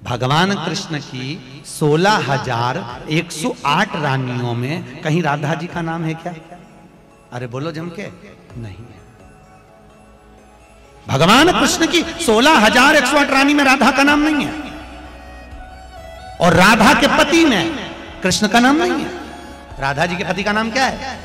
भगवान कृष्ण की 16,108 रानियों में कहीं राधा जी का नाम है क्या? अरे बोलो जम के, नहीं है। भगवान कृष्ण की 16,108 रानी में राधा का नाम नहीं है, और राधा के पति में कृष्ण का नाम नहीं है। राधा जी के पति का नाम क्या है?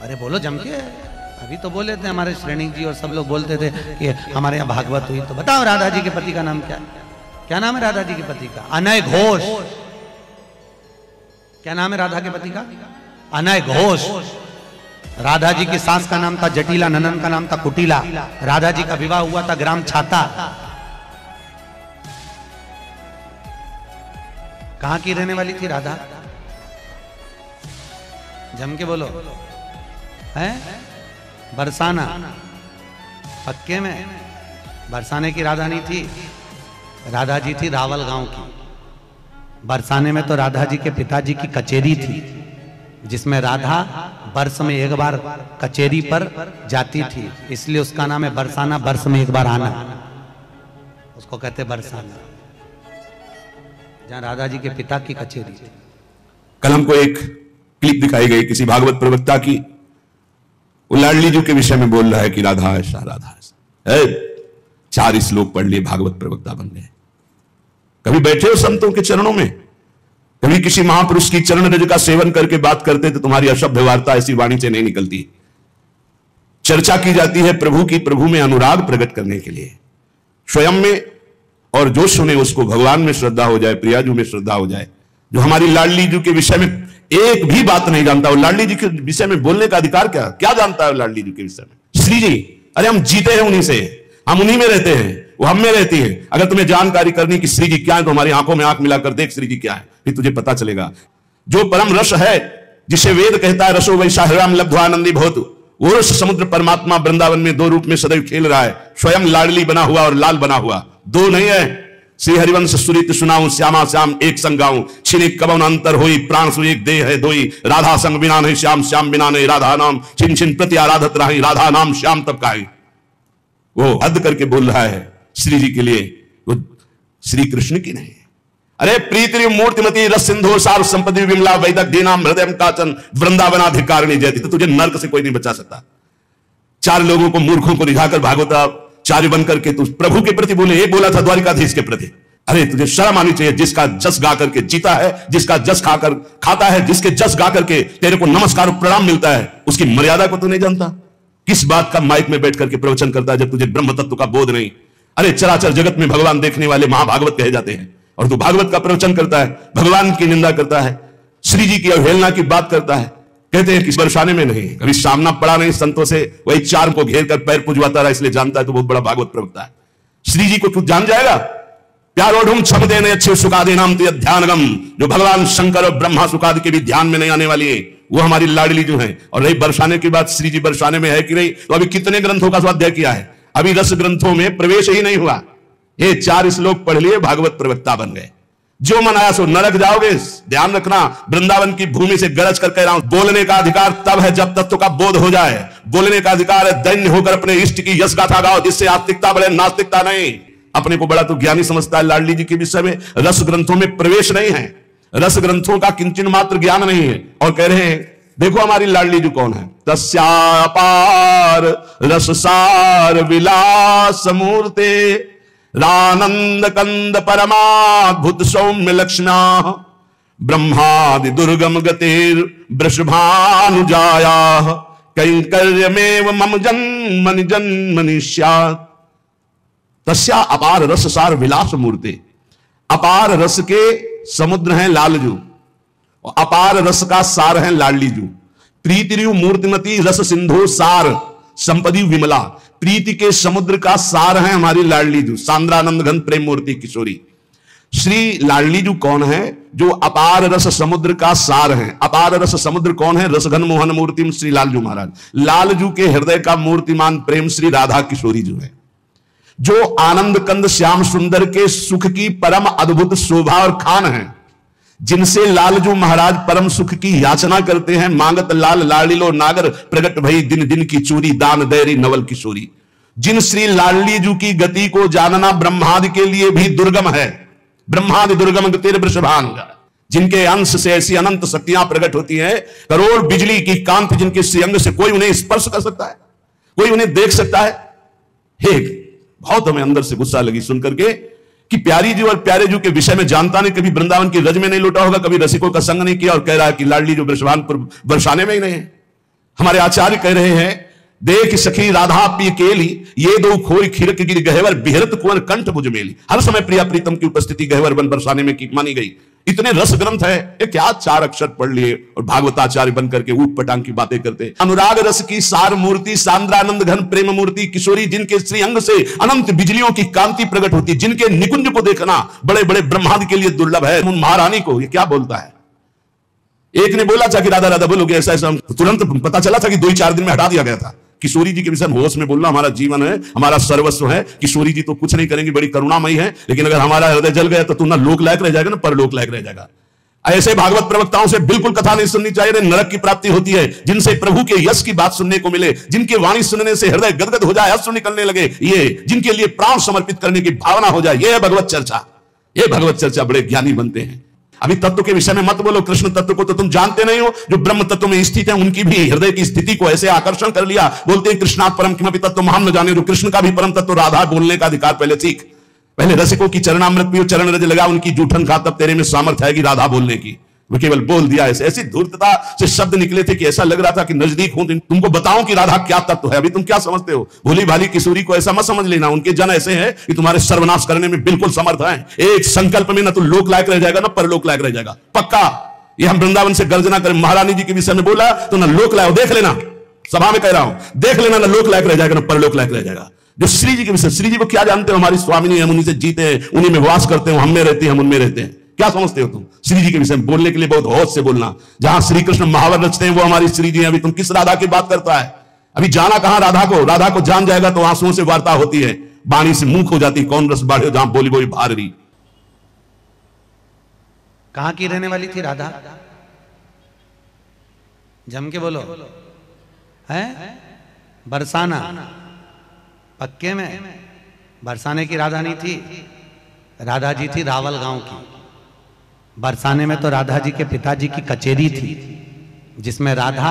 अरे बोलो जम के, अभी तो बोले थे हमारे श्रेणी जी और सब लोग बोलते थे कि हमारे यहाँ भागवत हुई, तो बताओ राधा जी के पति का नाम क्या है? क्या नाम है राधा जी के पति का? अनय घोष। क्या नाम है राधा के पति का? अनय घोष। राधा जी की सास का नाम था जटिला, ननन का नाम था कुटिला। राधा जी का विवाह हुआ था ग्राम छाता। कहां की रहने वाली थी राधा? जम के बोलो। है बरसाना। पक्के में बरसाने की राधा नहीं थी, राधा जी थी रावल गांव की। बरसाने में तो राधा जी के पिताजी की कचेरी थी, जिसमें राधा वर्ष में एक बार कचेरी पर जाती थी, इसलिए उसका नाम है बरसाना। वर्ष में एक बार आना, उसको कहते बरसाना, जहां राधा जी के पिता की कचेरी थी। कल हमको एक क्लिप दिखाई गई किसी भागवत प्रवक्ता की, वो लाडली जी के विषय में बोल रहा है कि राधा ऐसा राधा ऐसा। 4 श्लोक पढ़ लिए, भागवत प्रवक्ता बन गए। कभी बैठे हो संतों के चरणों में? कभी किसी महापुरुष की चरण रज का सेवन करके बात करते तो तुम्हारी अशुद्ध वार्ता ऐसी वाणी से नहीं निकलती। चर्चा की जाती है प्रभु की, प्रभु में अनुराग प्रकट करने के लिए, स्वयं में, और जो सुने उसको भगवान में श्रद्धा हो जाए, प्रियाजू में श्रद्धा हो जाए। जो हमारी लाडली जी के विषय में एक भी बात नहीं जानता, वो लाडली जी के विषय में बोलने का अधिकार क्या जानता है लाडली जी के विषय में? श्री जी, अरे हम जीते हैं उन्हीं से, हम उन्हीं में रहते हैं, वो हम में रहती है। अगर तुम्हें जानकारी करनी कि श्री जी क्या है तो हमारी आंखों में आंख मिलाकर देख श्री जी क्या है, फिर तुझे पता चलेगा। जो परम रस है, जिसे वेद कहता है रसो वैसा हृदय लब्ध्वानंदी भवतु, वो रस समुद्र परमात्मा वृंदावन में 2 रूप में सदैव खेल रहा है, स्वयं लाडली बना हुआ और लाल बना हुआ। 2 नहीं है। श्री हरिवंश सुरित सुनाऊं, श्यामा श्याम एक संग गाऊं, छिनिक कवन अंतर होई, प्राण सु एक देह है दोई, राधा संग बिना नहीं श्याम, श्याम बिना नहीं राधा नाम, छिन छिन प्रति आराधत रही, राधा नाम श्याम तब काई। वो हद करके बोल रहा है श्री जी के लिए, वो श्री कृष्ण की नहीं। अरे प्रीति मूर्तिमती रस सिंधु सार संपत्ति विमला वैदक दीनाम हृदय काचन वृंदावनाधिकारिणी जयती। तो तुझे नर्क से कोई नहीं बचा सकता। 4 लोगों को मूर्खों को रिझाकर भागवताचार्य बनकर के तू प्रभु के प्रति बोले, एक बोला था द्वारिकाधीश के प्रति। अरे तुझे शर्म आनी चाहिए। जिसका जस गा करके जीता है, जिसका जस खाकर खाता है, जिसके जस गा करके तेरे को नमस्कार प्रणाम मिलता है, उसकी मर्यादा को तू नहीं जानता। किस बात का माइक में बैठ करके प्रवचन करता है जब तुझे ब्रह्म तत्व का बोध नहीं? अरे चराचर जगत में भगवान देखने वाले महाभागवत कहे जाते हैं, और तू भागवत का प्रवचन करता है, भगवान की निंदा करता है, श्री जी की अवहेलना की बात करता है। कहते हैं कि बरसाने में नहीं, कभी सामना पड़ा नहीं संतों से, वही 4 को घेर कर पैर पुजवाता रहा, इसलिए जानता है तो बहुत बड़ा भागवत प्रवक्ता है। श्री जी को तू जान जाएगा? प्यारोढ़ क्षम देने अच्छे सुखादे नाम ध्यानगम, जो भगवान शंकर और ब्रह्मा सुखादि के भी ध्यान में नहीं आने वाली है, वो हमारी लाडली जो है। और रही बरसाने की बात, श्री जी बरसाने में है कि नहीं, तो अभी कितने ग्रंथों का स्वाध्याय किया है? अभी 10 ग्रंथों में प्रवेश ही नहीं हुआ। ये 4 श्लोक पढ़ लिए, भागवत प्रवक्ता बन गए। जो मन आया सो नरक जाओगे। ध्यान रखना, वृंदावन की भूमि से गरज कर कह रहा हूं, बोलने का अधिकार तब है जब तत्व का बोध हो जाए। बोलने का अधिकार है दैन्य होकर अपने इष्ट की यश गाथा गाओ, जिससे आस्तिकता बढ़े, नास्तिकता नहीं। अपने को बड़ा तो ज्ञानी समझता है लाडली जी के विषय में। रस ग्रंथों में प्रवेश नहीं है, रस ग्रंथों का किंचन मात्र ज्ञान नहीं है। और कह रहे हैं देखो हमारी लाडली जी कौन है? तस्यापार रससार विलास मूर्ते, रानंद कंद परमाद्भुत सौम्य लक्ष्म्या, ब्रह्मादि दुर्गम गतिर वृषभानुजाया, कैंकर्यमेव मम जन्मनि जन्मनि स्यात्। तस्या अपार रस सार विलास मूर्ते। अपार रस के समुद्र हैं लालजू, और अपार रस का सार है लाडली जू। प्रीतिरु मूर्तिमती रस सिंधु सार संपदी विमला। प्रीति के समुद्र का सार है हमारी लाडली जू, सांद्रानंद घन प्रेम मूर्ति किशोरी। श्री लाडली जू कौन है? जो अपार रस समुद्र का सार है। अपार रस समुद्र कौन है? रसघन मोहन मूर्ति श्री लालजू महाराज। लालजू के हृदय का मूर्तिमान प्रेम श्री राधा किशोरी जू है। जो आनंद कंद श्याम सुंदर के सुख की परम अद्भुत शोभा और खान है, जिनसे लालजू महाराज परम सुख की याचना करते हैं। मांगत लाल लाड़िलो नागर, प्रगट भई दिन दिन की चूरी, दान दैरी नवल किशोरी। जिन श्री लाडली जी की गति को जानना ब्रह्मादि के लिए भी दुर्गम है। ब्रह्मादि दुर्गम गतिर वृषभांग, जिनके अंश से ऐसी अनंत शक्तियां प्रकट होती हैं, करोड़ बिजली की कांति जिनके श्रीअंग से कोई उन्हें स्पर्श कर सकता है, कोई उन्हें देख सकता है। हे, बहुत हमें अंदर से गुस्सा लगी सुनकर के कि प्यारी जी और प्यारे जी के विषय में जानता नहीं, कभी वृंदावन की रज में नहीं लौटा होगा, कभी रसिकों का संग नहीं किया, और कह रहा है कि लाडली जो वृषभानपुर बरसाने में ही नहीं है। हमारे आचार्य कह रहे हैं, देख सखी राधा पी केली, ये दो खोई खिरक गिर गहवर बिहरत कुंवर कंठ भुज मेली। हर समय प्रिया प्रीतम की उपस्थिति गहवर बन बरसाने में की मानी गई। इतने रस ग्रंथ है, ये क्या 4 अक्षर पढ़ लिए और भागवताचार्य बनकर के ऊट पटांग की बातें करते। अनुराग रस की सार मूर्ति, सांद्रानंद घन प्रेम मूर्ति किशोरी, जिनके श्री अंग से अनंत बिजलियों की कांति प्रकट होती, जिनके निकुंज को देखना बड़े बड़े ब्रह्मादि के लिए दुर्लभ है। उन महारानी को ये क्या बोलता है। एक ने बोला था कि राधा राधा बोलोगे, ऐसा ऐसा, तुरंत पता चला था कि 2-4 दिन में हटा दिया गया था। किशोरी जी के विषय होश में बोलना हमारा जीवन है, हमारा सर्वस्व है। किशोरी जी तो कुछ नहीं करेंगी, बड़ी करुणामयी है, लेकिन अगर हमारा हृदय जल गया तो तू ना लोक लायक रह जाएगा ना परलोक लायक रह जाएगा। ऐसे भागवत प्रवक्ताओं से बिल्कुल कथा नहीं सुननी चाहिए। नरक की प्राप्ति होती है। जिनसे प्रभु के यश की बात सुनने को मिले, जिनके वाणी सुनने से हृदय गदगद हो जाए, अश्रु निकलने लगे, ये जिनके लिए प्राण समर्पित करने की भावना हो जाए, ये है भगवत चर्चा। ये भगवत चर्चा बड़े ज्ञानी बनते हैं। अभी तत्व के विषय में मत बोलो, कृष्ण तत्व को तो तुम जानते नहीं हो। जो ब्रह्म तत्व में स्थित है उनकी भी हृदय की स्थिति को ऐसे आकर्षण कर लिया। बोलते हैं कृष्णात् परम किमपि तत्व हम न जाने। जो कृष्ण का भी परम तत्व राधा बोलने का अधिकार पहले सीख। पहले रसिकों की चरणामृत पियो, चरण रज लगा उनकी जूठन खा, तब तेरे में सामर्थ्य आएगी राधा बोलने की। वो केवल बोल दिया, ऐसी धूर्तता से शब्द निकले थे कि ऐसा लग रहा था कि नजदीक हूं, तुमको बताऊं कि राधा क्या तत्व है। अभी तुम क्या समझते हो। भोली भाली किशोरी को ऐसा मत समझ लेना। उनके जन ऐसे हैं कि तुम्हारे सर्वनाश करने में बिल्कुल समर्थ हैं। एक संकल्प में ना तो लोक लायक रह जाएगा ना परलोक लायक रह जाएगा, पक्का। ये हम वृंदावन से गर्जना करें। महारानी जी के विषय में बोला तो ना लोक लायक, देख लेना, सभा में कह रहा हूं, देख लेना, ना लोक लायक रह जाएगा ना परलोक लायक रह जाएगा। जो श्री जी के विषय, श्री जी को क्या जानते हो। हमारी स्वामिनी, हम उन्हीं से जीते हैं, उन्हीं में वास करते हैं, हम में रहते हैं, हम उनमें रहते हैं। क्या समझते हो तुम। श्री जी के विषय में बोलने के लिए बहुत होश से बोलना। जहां श्री कृष्ण महावर रचते हैं वो हमारी श्री जी हैं। अभी तुम किस राधा की बात करता है। अभी जाना कहां राधा को। राधा को जान जाएगा तो आंसुओं से वार्ता होती है, बाणी से मुंह हो जाती। कौन रस बाढ़े जहां बोली बोली भार रही। कहां की रहने वाली थी राधा, जम के बोलो। है बरसाना, पक्के में बरसाने की राधा नहीं थी। राधा जी थी रावल गांव की। बरसाने में तो राधा जी के पिताजी की कचेरी थी, जिसमें राधा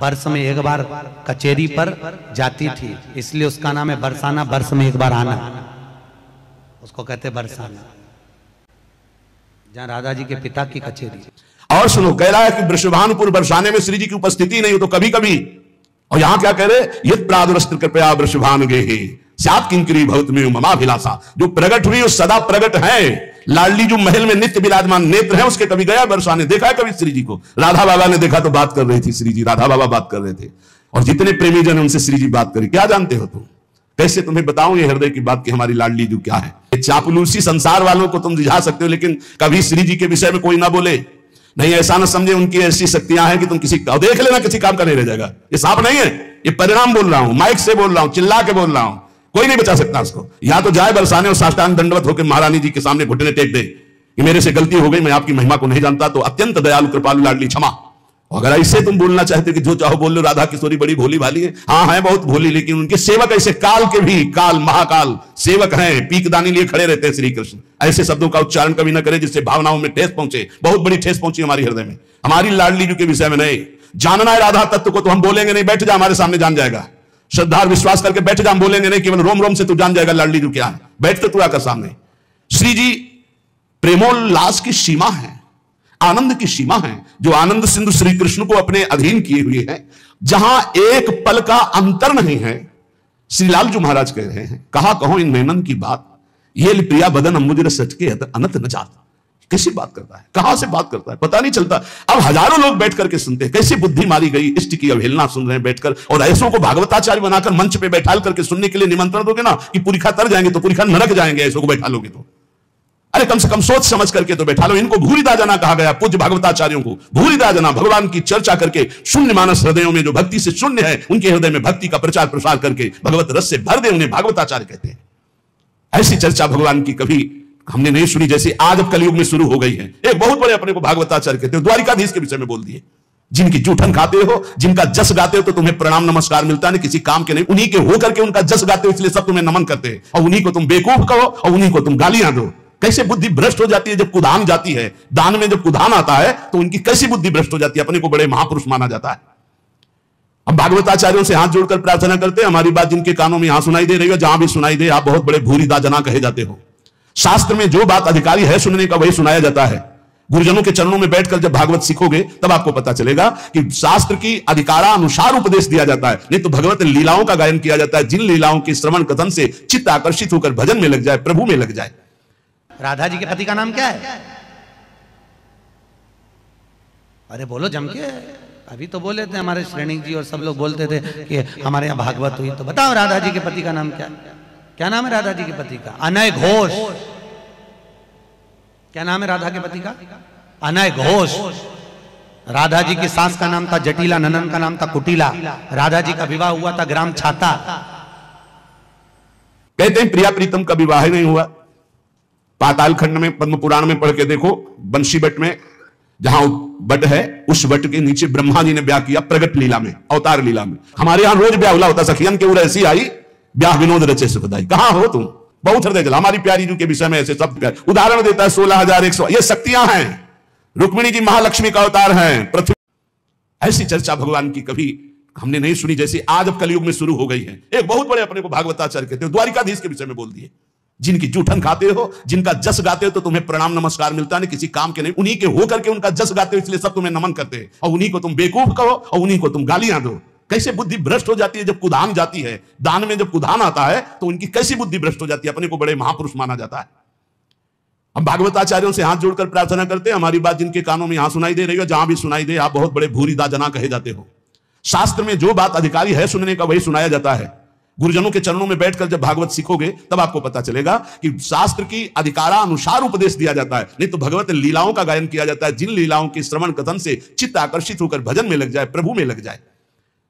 वर्ष में एक बार कचेरी पर जाती थी, इसलिए उसका नाम है बरसाना। वर्ष में एक बार आना, उसको कहते बरसाना, जहां राधा जी के पिता की कचेरी। और सुनो, कह रहा है कि वृषभानुपुर बरसाने में श्री जी की उपस्थिति नहीं हो तो कभी कभी, और यहां क्या कह रहे, यद प्रादुरस्त्र कृपया वृषभानु गेहि सात किंकरी भवत में ममाभिलाषा। जो प्रकट हुई वो सदा प्रकट है। लाडली जो महल में नित्य विराजमान नेत्र है उसके, कभी गया बरसाने, देखा है कभी श्री जी को। राधा बाबा ने देखा तो बात कर रही थी श्री जी, राधा बाबा बात कर रहे थे, और जितने प्रेमी जन उनसे श्री जी बात करी। क्या जानते हो तुम। कैसे तुम्हें बताऊं ये हृदय की बात कि हमारी लाडली जो क्या है। चापलूसी संसार वालों को तुम रिझा सकते हो, लेकिन कभी श्री जी के विषय में कोई ना बोले। नहीं, ऐसा ना समझे उनकी ऐसी शक्तियां हैं कि तुम किसी का देख लेना, किसी काम का नहीं रह जाएगा। ये साफ नहीं है, ये परिणाम बोल रहा हूं, माइक से बोल रहा हूं, चिल्ला के बोल रहा हूं। कोई नहीं बचा सकता उसको। या तो जाए बरसाने और साष्टांग दंडवत होकर महारानी जी के सामने घुटने टेक दे कि मेरे से गलती हो गई, मैं आपकी महिमा को नहीं जानता, तो अत्यंत दयालु कृपालु लाडली क्षमा। अगर ऐसे तुम बोलना चाहते कि जो चाहो बोल लो, राधा किशोरी बड़ी भोली भाली है, हाँ है बहुत भोली, लेकिन उनके सेवक ऐसे काल के भी, काल महाकाल सेवक हैं, पीकदानी लिए खड़े रहते हैं श्री कृष्ण। ऐसे शब्दों का उच्चारण कभी ना करे जिससे भावनाओं में ठेस पहुंचे। बहुत बड़ी ठेस पहुंची हमारी हृदय में। हमारी लाडली जी के विषय में नहीं जानना है राधा तत्व को तो हम बोलेंगे नहीं, बैठ जा हमारे सामने जान जाएगा। श्रद्धा और विश्वास करके बैठ जा, हम बोलेंगे नहीं, केवल रोम रोम से तू जान जाएगा लाडली जी क्या है। बैठते तू आकर सामने। श्री जी प्रेमोल्लास की सीमा है, आनंद की सीमा है, जो आनंद सिंधु श्री कृष्ण को अपने अधीन किए हुए हैं, जहां एक पल का अंतर नहीं है। श्रीलाल जी महाराज कह रहे हैं, कहा कहो इन नैनन की बात, ये प्रिया बदन अंबुज सच के अनत न जात। कैसी बात करता है, कहां से बात करता है, पता नहीं चलता। अब हजारों लोग बैठ करके सुनते हैं, कैसी बुद्धि मारी गई, इष्ट की अवहेलना सुन रहे हैं बैठकर। और ऐसों को भागवताचार्य बनाकर मंच पे बैठाल करके सुनने के लिए निमंत्रण दोगे ना कि पुरीखा तर जाएंगे तो पुरीखा नरक जाएंगे। ऐसों को बैठा लोगे तो, अरे कम से कम सोच समझ करके तो बैठा लो। इनको भूरिदा जना कहा गया, पूज्य भागवताचार्यों को भूरिदा जना। भगवान की चर्चा करके शून्य मानस हृदयों में, जो भक्ति से शून्य है, उनके हृदय में भक्ति का प्रचार प्रसार करके भगवत रस से भर दे, उन्हें भागवताचार्य कहते हैं। ऐसी चर्चा भगवान की कभी हमने नहीं सुनी जैसी आज अब कलयुग में शुरू हो गई है। एक बहुत बड़े अपने को भागवताचार्य कहते हैं, द्वारिकाधीश के विषय में बोल दिए। जिनकी जूठन खाते हो, जिनका जस गाते हो तो तुम्हें प्रणाम नमस्कार मिलता नहीं, किसी काम के नहीं, उन्हीं के होकर के उनका जस गाते हो इसलिए सब तुम्हें नमन करते हैं, और उन्हीं को तुम बेवकूफ कहो और उन्हीं को तुम गालियां दो। कैसे बुद्धि भ्रष्ट हो जाती है जब कुदान जाती है, दान में जब कुदान आता है तो उनकी कैसी बुद्धि भ्रष्ट हो जाती है, अपने को बड़े महापुरुष माना जाता है। हम भागवताचार्यों से हाथ जोड़कर प्रार्थना करते हैं, हमारी बात जिनके कानों में यहां सुनाई दे रही हो, जहां भी सुनाई दे, आप बहुत बड़े भूरिदा जना कहे जाते हो। शास्त्र में जो बात अधिकारी है सुनने का वही सुनाया जाता है। गुरुजनों के चरणों में बैठकर जब भागवत सीखोगे तब आपको पता चलेगा कि शास्त्र की अधिकारानुसार उपदेश दिया जाता है, नहीं तो भगवत लीलाओं का गायन किया जाता है, जिन लीलाओं के श्रवण कथन से चित्त आकर्षित होकर भजन में लग जाए, प्रभु में लग जाए। राधा जी के पति का नाम क्या है? अरे बोलो जम के, अभी तो बोले थे हमारे श्रेणी जी और सब लोग बोलते थे कि हमारे यहाँ भागवत हुई, तो बताओ राधा जी के पति का नाम क्या? क्या नाम है राधा जी के पति का? अनय घोष। क्या नाम है राधा के पति का? अनय घोष। राधा जी की सास का नाम था जटिला, ननन का नाम था कुटिला। राधा जी का विवाह हुआ था ग्राम छाता। कहते हैं प्रिया प्रीतम का विवाह नहीं हुआ। पाताल खंड में पद्म पुराण में पढ़ के देखो, बंशी बट में जहां बट है उस बट के नीचे ब्रह्मा जी ने ब्याह किया प्रगट लीला में, अवतार लीला में। हमारे यहां रोज ब्याह होता, सखियन के उर ऐसी आई ब्याह विनोद रचे सुखदाई। कहां हो तुम? बहुत हृदय जला। हमारी प्यारी जी के विषय में ऐसे सब उदाहरण देता है 16,100। ये शक्तियां हैं, रुक्मिणी जी महालक्ष्मी का अवतार हैं। पृथ्वी ऐसी चर्चा भगवान की कभी हमने नहीं सुनी जैसी आज अब कलयुग में शुरू हो गई है। एक बहुत बड़े अपने को भागवताचार्य कहते हैं, द्वारिकाधीश के विषय में बोल दिए, जिनकी जूठन खाते हो, जिनका जस गाते हो तो तुम्हें प्रणाम नमस्कार मिलता नहीं, किसी काम के नहीं, उन्हीं के होकर के उनका जस गाते हो इसलिए सब तुम्हें नमन करते हैं, और उन्हीं को तुम बेवकूफ कहो और उन्हीं को तुम गालियां दो। कैसे बुद्धि भ्रष्ट हो जाती है जब कुदान जाती है, दान में जब कुदान आता है तो उनकी कैसी बुद्धि भ्रष्ट हो जाती है, अपने को बड़े महापुरुष माना जाता है। हम भागवताचार्यों से हाथ जोड़कर प्रार्थना करते हैं, हमारी बात जिनके कानों में यहां सुनाई दे रही हो, जहां भी सुनाई दे, आप बहुत बड़े भूरिदा जना कहे जाते हो। शास्त्र में जो बात अधिकारी है सुनने का वही सुनाया जाता है। गुरुजनों के चरणों में बैठकर जब भागवत सीखोगे तब आपको पता चलेगा कि शास्त्र की अधिकारानुसार उपदेश दिया जाता है, नहीं तो भगवत लीलाओं का गायन किया जाता है, जिन लीलाओं के श्रवण कथन से चित्त आकर्षित होकर भजन में लग जाए, प्रभु में लग जाए।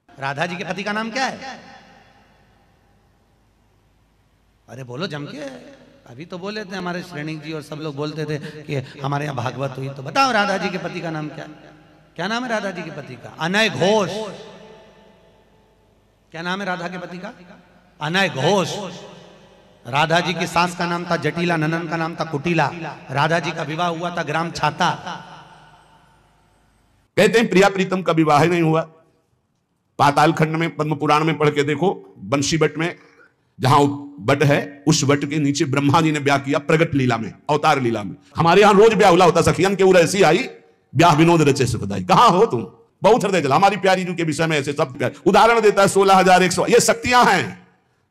राधा जी के पति का नाम क्या है? अरे बोलो जम के, अभी तो बोले थे हमारे श्रेणी जी और सब लोग बोलते थे कि हमारे यहाँ भागवत हुई, तो बताओ राधा जी के पति का नाम क्या? क्या नाम है राधा जी के पति का? अनय घोष। क्या नाम है राधा के पति का? अनय घोष। राधा जी की सास का नाम था जटिला, ननन का नाम था कुटिला। राधा जी का विवाह हुआ था ग्राम छाता। कहते हैं प्रिया प्रीतम का विवाह नहीं हुआ। पाताल खंड में पद्म पुराण में पढ़ के देखो, बंशी बट में जहां बट है उस बट के नीचे ब्रह्मा जी ने ब्याह किया प्रगट लीला में, अवतार लीला में। हमारे यहां रोज ब्याह होता, सखियन के उर ऐसी आई ब्याह विनोद रचे सुखदाई। कहां हो तुम? बहुत हृदय जला। हमारी प्यारी जी के विषय में ऐसे सब उदाहरण देता है 16,100। ये शक्तियां हैं,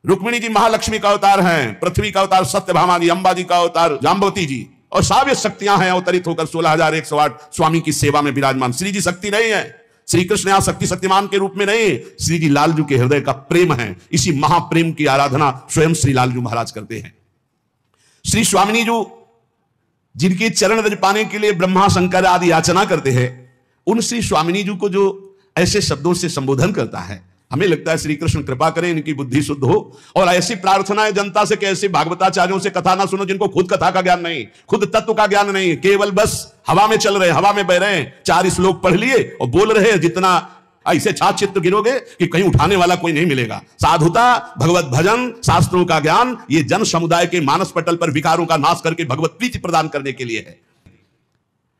रुक्मिणी जी महालक्ष्मी का अवतार हैं, पृथ्वी का अवतार सत्यभामा जी, अंबा जी का अवतार जाम्बवती जी, और सब ये शक्तियां हैं अवतरित होकर 16,108 स्वामी की सेवा में विराजमान। श्री जी शक्ति नहीं है, श्री कृष्ण यहां शक्ति शक्तिमान के रूप में नहीं, श्री जी लालजू के हृदय का प्रेम है। इसी महाप्रेम की आराधना स्वयं श्री लालजू महाराज करते हैं। श्री स्वामिनी जी जिनके चरण रज पाने के लिए ब्रह्मा शंकर आदि याचना करते हैं, उन श्री स्वामिनी जी को जो ऐसे शब्दों से संबोधन करता है, हमें लगता है श्री कृष्ण कृपा करें, इनकी बुद्धि शुद्ध हो। और ऐसी प्रार्थना है जनता से कि ऐसे भागवताचार्यों से कथा ना सुनो जिनको खुद कथा का ज्ञान नहीं, खुद तत्व का ज्ञान नहीं, केवल बस हवा में चल रहे, हवा में बह रहे हैं, 4 श्लोक पढ़ लिए और बोल रहे हैं। जितना ऐसे छात्र चित्र गिरोगे कि कहीं उठाने वाला कोई नहीं मिलेगा। साधुता, भगवत भजन, शास्त्रों का ज्ञान, ये जन समुदाय के मानस पटल पर विकारों का नाश करके भगवत प्रीति प्रदान करने के लिए है।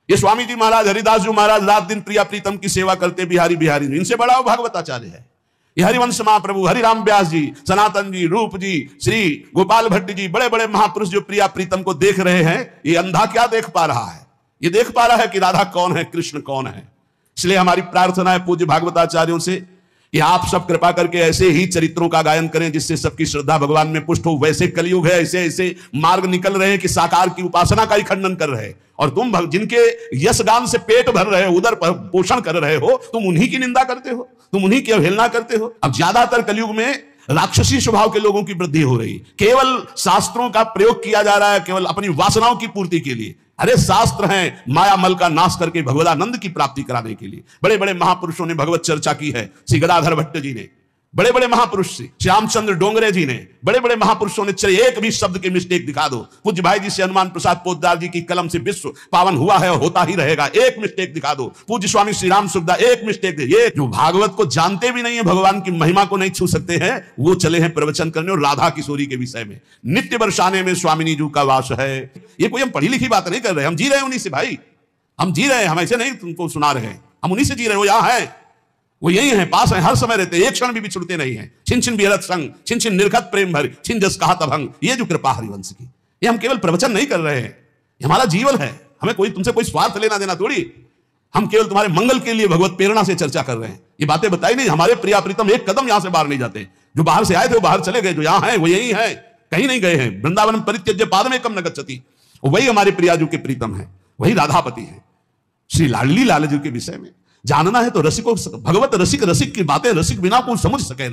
ये स्वामी जी महाराज, हरिदास जी महाराज रात दिन प्रिया प्रीतम की सेवा करते, बिहारी बिहारी, इनसे बड़ा वो भागवताचार्य है। ये हरिवंश महाप्रभु, हरिराम व्यास जी, सनातन जी, रूप जी, श्री गोपाल भट्ट जी, बड़े बड़े महापुरुष जो प्रिया प्रीतम को देख रहे हैं, ये अंधा क्या देख पा रहा है? ये देख पा रहा है कि राधा कौन है, कृष्ण कौन है। इसलिए हमारी प्रार्थना है पूज्य भागवताचार्यों से कि आप सब कृपा करके ऐसे ही चरित्रों का गायन करें जिससे सबकी श्रद्धा भगवान में पुष्ट हो। वैसे कलयुग है, ऐसे ऐसे मार्ग निकल रहे हैं कि साकार की उपासना का ही खंडन कर रहे हैं, और तुम जिनके यश गान से पेट भर रहे हो, उदर पोषण कर रहे हो, तुम उन्हीं की निंदा करते हो, तुम उन्हीं की अवहेलना करते हो। अब ज्यादातर कलयुग में राक्षसी स्वभाव के लोगों की वृद्धि हो रही, केवल शास्त्रों का प्रयोग किया जा रहा है केवल अपनी वासनाओं की पूर्ति के लिए। अरे शास्त्र हैं माया मल का नाश करके भगवदानंद की प्राप्ति कराने के लिए। बड़े बड़े महापुरुषों ने भगवत चर्चा की है। श्री गदाधर भट्ट जी ने, बड़े बड़े महापुरुष श्री रामचंद्र डोंगरे जी ने, बड़े बड़े महापुरुषों ने, चले एक भी शब्द की मिस्टेक दिखा दो। पूज्य भाई जी से हनुमान प्रसाद पोद्दार जी की कलम से विश्व पावन हुआ है और होता ही रहेगा, एक मिस्टेक दिखा दो। पूज्य स्वामी श्री राम सुखदा एक मिस्टेक दे। ये जो भागवत को जानते भी नहीं है, भगवान की महिमा को नहीं छू सकते हैं, वो चले हैं प्रवचन करने और राधा किशोरी के विषय में। नित्य बरसाने में स्वामिनी जी का वास है। ये कोई हम पढ़ी लिखी बात नहीं कर रहे, हम जी रहे हैं उन्हीं से भाई, हम जी रहे हैं, हम ऐसे नहीं तुमको सुना रहे हैं, हम उन्हीं से जी रहे हैं। वो यहाँ है, वो यही है, पास है, हर समय रहते, एक क्षण भी बिछुड़ते नहीं है। छिन छिन बिहरत संग, छिन छिन निर्घत प्रेम भर, छिन जस कहा तभंग। ये जो कृपा हरिवंश की, ये हम केवल प्रवचन नहीं कर रहे हैं, ये हमारा जीवन है। हमें कोई तुमसे कोई स्वार्थ लेना देना थोड़ी, हम केवल तुम्हारे मंगल के लिए भगवत प्रेरणा से चर्चा कर रहे हैं। ये बातें बताई नहीं, हमारे प्रिया प्रीतम एक कदम यहां से बाहर नहीं जाते। जो बाहर से आए थे वो बाहर चले गए, जो यहां है वो यही है, कहीं नहीं गए हैं। वृंदावन परित्यज्य पादमेकं न गच्छति, वही हमारे प्रियाजू के प्रीतम है, वही राधापति है। श्री लाडली लाल जी के विषय में जानना है तो रसिकों, भगवत रसिक रसिक की बातें रसिक बिना को समझ सके।